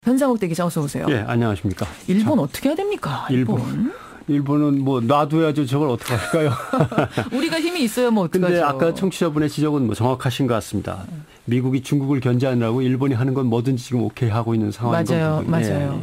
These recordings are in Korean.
변상욱 대기자 어서 오세요. 예, 안녕하십니까. 일본 어떻게 해야 됩니까? 일본은 뭐 놔둬야죠. 저걸 어떻게 할까요? 우리가 힘이 있어야 뭐 어떡하죠. 근데 아까 청취자분의 지적은 뭐 정확하신 것 같습니다. 미국이 중국을 견제하느라고 일본이 하는 건 뭐든지 지금 오케이 하고 있는 상황인 거죠. 맞아요.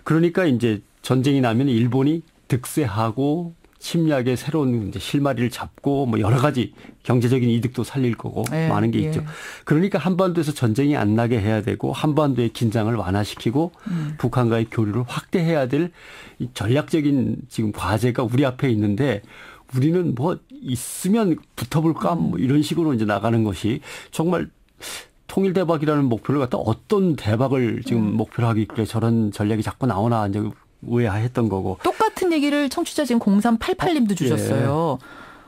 그러니까 이제 전쟁이 나면 일본이 득세하고 침략의 새로운 이제 실마리를 잡고 뭐 여러 가지 경제적인 이득도 살릴 거고 많은 게 있죠. 그러니까 한반도에서 전쟁이 안 나게 해야 되고 한반도의 긴장을 완화시키고 북한과의 교류를 확대해야 될 이 전략적인 지금 과제가 우리 앞에 있는데 우리는 뭐 있으면 붙어볼까 뭐 이런 식으로 이제 나가는 것이 정말 통일 대박이라는 목표를 갖다 어떤 대박을 지금 목표로 하기에 저런 전략이 자꾸 나오나 이제 의아했던 거고. 똑같은 얘기를 청취자 지금 0388님도 주셨어요.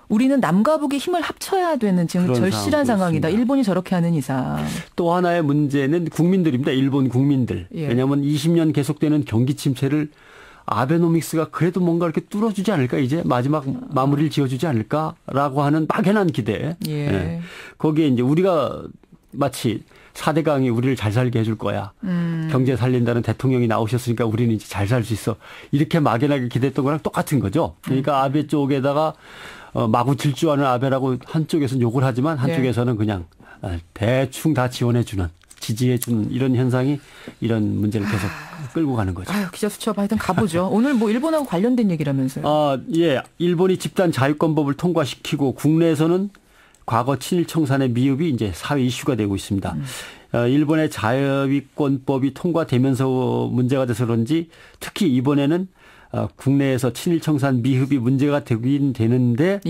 우리는 남과 북이 힘을 합쳐야 되는 지금 절실한 상황이다. 있습니다. 일본이 저렇게 하는 이상. 또 하나의 문제는 국민들입니다. 일본 국민들. 왜냐하면 20년 계속되는 경기 침체를 아베노믹스가 그래도 뭔가 이렇게 뚫어주지 않을까 이제 마지막 마무리를 지어주지 않을까라고 하는 막연한 기대. 거기에 이제 우리가 마치 4대강이 우리를 잘 살게 해줄 거야. 경제 살린다는 대통령이 나오셨으니까 우리는 이제 잘 살 수 있어. 이렇게 막연하게 기대했던 거랑 똑같은 거죠. 그러니까 아베 쪽에다가 마구 질주하는 아베라고 한쪽에서는 욕을 하지만 한쪽에서는 그냥 대충 다 지원해 주는. 지지해 주는 이런 현상이 이런 문제를 계속 끌고 가는 거죠. 기자 수첩 하여튼 가보죠. 오늘 뭐 일본하고 관련된 얘기라면서요. 일본이 집단 자유권법을 통과시키고 국내에서는 과거 친일 청산의 미흡이 이제 사회 이슈가 되고 있습니다. 일본의 자유권법이 통과되면서 문제가 돼서 그런지 특히 이번에는 국내에서 친일 청산 미흡이 문제가 되긴 되는데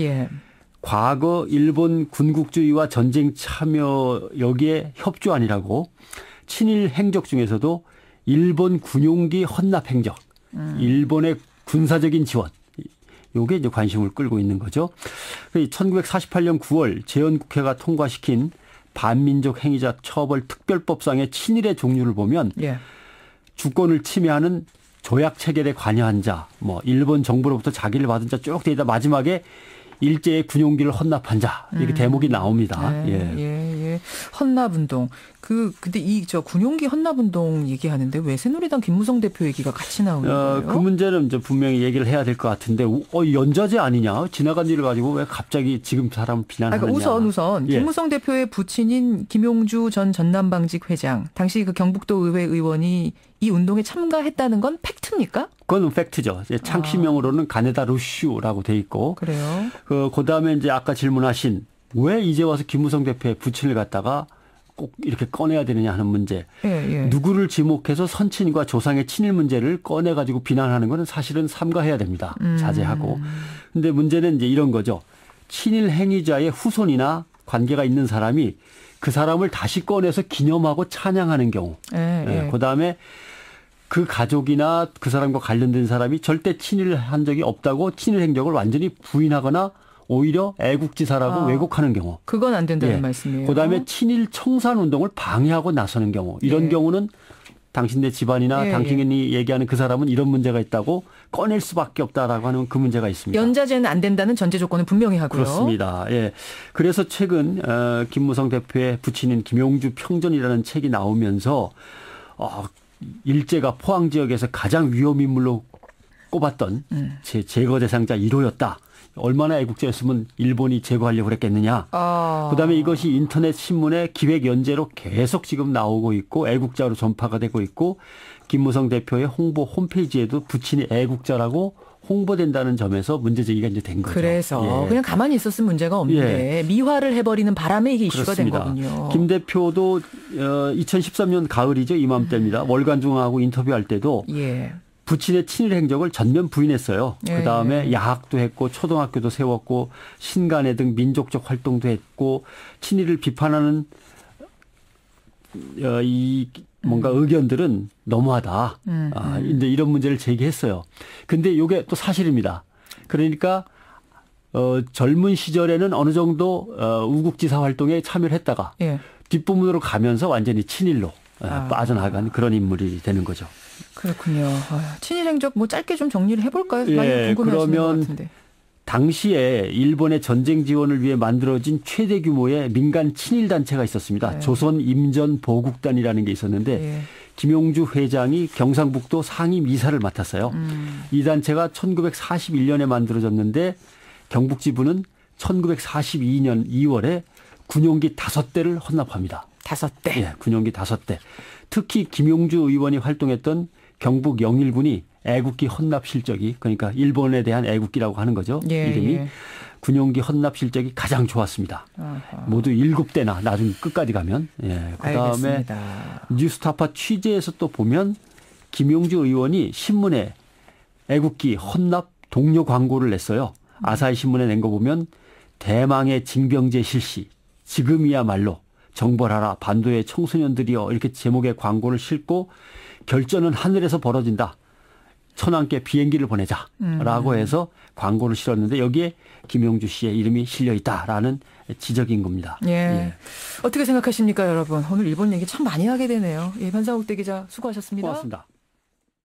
과거 일본 군국주의와 전쟁 참여 여기에 협조안이라고 친일 행적 중에서도 일본 군용기 헌납 행적, 일본의 군사적인 지원. 요게 이제 관심을 끌고 있는 거죠. 1948년 9월 재헌국회가 통과시킨 반민족 행위자 처벌 특별법상의 친일의 종류를 보면 주권을 침해하는 조약 체결에 관여한 자, 뭐 일본 정부로부터 자기를 받은 자 쭉 되다 마지막에 일제의 군용기를 헌납한 자 이렇게 대목이 나옵니다. 헌납운동. 근데 저 군용기 헌납운동 얘기하는데 왜 새누리당 김무성 대표 얘기가 같이 나오는 거예요? 그 문제는 이제 분명히 얘기를 해야 될 것 같은데 연좌제 아니냐? 지나간 일을 가지고 왜 갑자기 지금 사람을 비난하느냐? 우선 김무성 대표의 부친인 김용주 전 전남방직 회장, 당시 그 경북도 의회 의원이 이 운동에 참가했다는 건 팩트입니까? 그건 팩트죠. 창씨명으로는 가네다 루슈라고 돼 있고. 그래요. 그다음에 이제 아까 질문하신 왜 이제 와서 김무성 대표의 부친을 갖다가 꼭 이렇게 꺼내야 되느냐 하는 문제. 누구를 지목해서 선친과 조상의 친일 문제를 꺼내가지고 비난하는 것은 사실은 삼가해야 됩니다. 자제하고. 근데 문제는 이제 이런 거죠. 친일 행위자의 후손이나 관계가 있는 사람이 그 사람을 다시 꺼내서 기념하고 찬양하는 경우. 그다음에 그 가족이나 그 사람과 관련된 사람이 절대 친일을 한 적이 없다고 친일 행적을 완전히 부인하거나 오히려 애국지사라고 왜곡하는 경우. 그건 안 된다는 말씀이에요. 그다음에 친일 청산 운동을 방해하고 나서는 경우. 이런 경우는 당신네 집안이나 당신이 얘기하는 그 사람은 이런 문제가 있다고 꺼낼 수밖에 없다라고 하는 그 문제가 있습니다. 연좌제는 안 된다는 전제 조건은 분명히 하고요. 그렇습니다. 그래서 최근 김무성 대표의 부친인 김용주 평전이라는 책이 나오면서 일제가 포항 지역에서 가장 위험인물로 꼽았던 제거 대상자 1호였다. 얼마나 애국자였으면 일본이 제거하려고 그랬겠느냐. 그다음에 이것이 인터넷 신문의 기획 연재로 계속 지금 나오고 있고 애국자로 전파가 되고 있고 김무성 대표의 홍보 홈페이지에도 부친이 애국자라고 홍보된다는 점에서 문제제기가 이제 된 거죠. 그래서 그냥 가만히 있었으면 문제가 없는데 미화를 해버리는 바람에 이게 이슈가 그렇습니다. 된 거군요. 김 대표도 2013년 가을이죠. 이맘때입니다. 월간중앙하고 인터뷰할 때도 부친의 친일 행적을 전면 부인했어요. 그다음에 야학도 했고 초등학교도 세웠고 신간회 등 민족적 활동도 했고 친일을 비판하는 이 뭔가 의견들은 너무하다. 이제 이런 문제를 제기했어요. 근데 이게 또 사실입니다. 그러니까 젊은 시절에는 어느 정도 우국지사 활동에 참여를 했다가 뒷부분으로 가면서 완전히 친일로 빠져나간 그런 인물이 되는 거죠. 그렇군요. 친일 행적 뭐 짧게 좀 정리를 해볼까요? 많이 궁금해하시는 것 같은데. 당시에 일본의 전쟁 지원을 위해 만들어진 최대 규모의 민간 친일 단체가 있었습니다. 조선 임전 보국단이라는 게 있었는데 김용주 회장이 경상북도 상임이사를 맡았어요. 이 단체가 1941년에 만들어졌는데 경북지부는 1942년 2월에 군용기 5대를 헌납합니다. 5대. 예, 군용기 5대. 특히 김용주 의원이 활동했던 경북 영일군이 애국기 헌납 실적이 그러니까 일본에 대한 애국기라고 하는 거죠. 예, 이름이. 예. 군용기 헌납 실적이 가장 좋았습니다. 아하. 모두 7대나 나중에 끝까지 가면. 예, 그다음에 알겠습니다. 뉴스타파 취재에서 또 보면 김용주 의원이 신문에 애국기 헌납 동료 광고를 냈어요. 아사히 신문에 낸 거 보면 대망의 징병제 실시 지금이야말로 정벌하라 반도의 청소년들이여 이렇게 제목의 광고를 싣고 결전은 하늘에서 벌어진다. 천안께 비행기를 보내자라고 해서 광고를 실었는데 여기에 김용주 씨의 이름이 실려 있다라는 지적인 겁니다. 예. 예. 어떻게 생각하십니까, 여러분? 오늘 일본 얘기 참 많이 하게 되네요. 예, 변상욱 대기자 수고하셨습니다. 고맙습니다.